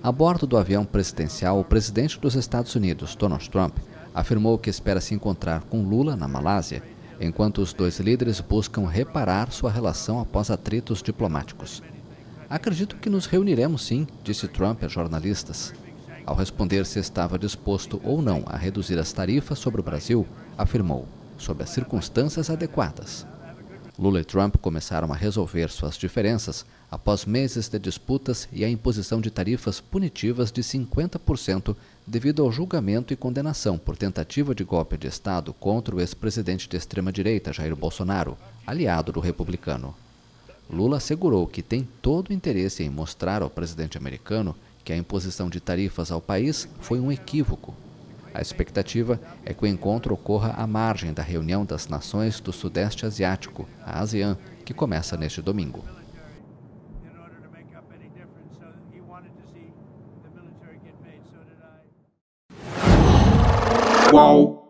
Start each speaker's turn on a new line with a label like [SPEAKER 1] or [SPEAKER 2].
[SPEAKER 1] A bordo do avião presidencial, o presidente dos Estados Unidos, Donald Trump, afirmou que espera se encontrar com Lula na Malásia, enquanto os dois líderes buscam reparar sua relação após atritos diplomáticos. Acredito que nos reuniremos sim, disse Trump a jornalistas. Ao responder se estava disposto ou não a reduzir as tarifas sobre o Brasil, afirmou, sob as circunstâncias adequadas. Lula e Trump começaram a resolver suas diferenças após meses de disputas e a imposição de tarifas punitivas de 50% devido ao julgamento e condenação por tentativa de golpe de Estado contra o ex-presidente de extrema-direita Jair Bolsonaro, aliado do republicano. Lula assegurou que tem todo o interesse em mostrar ao presidente americano que a imposição de tarifas ao país foi um equívoco. A expectativa é que o encontro ocorra à margem da reunião das nações do Sudeste Asiático, a ASEAN, que começa neste domingo.
[SPEAKER 2] Qual?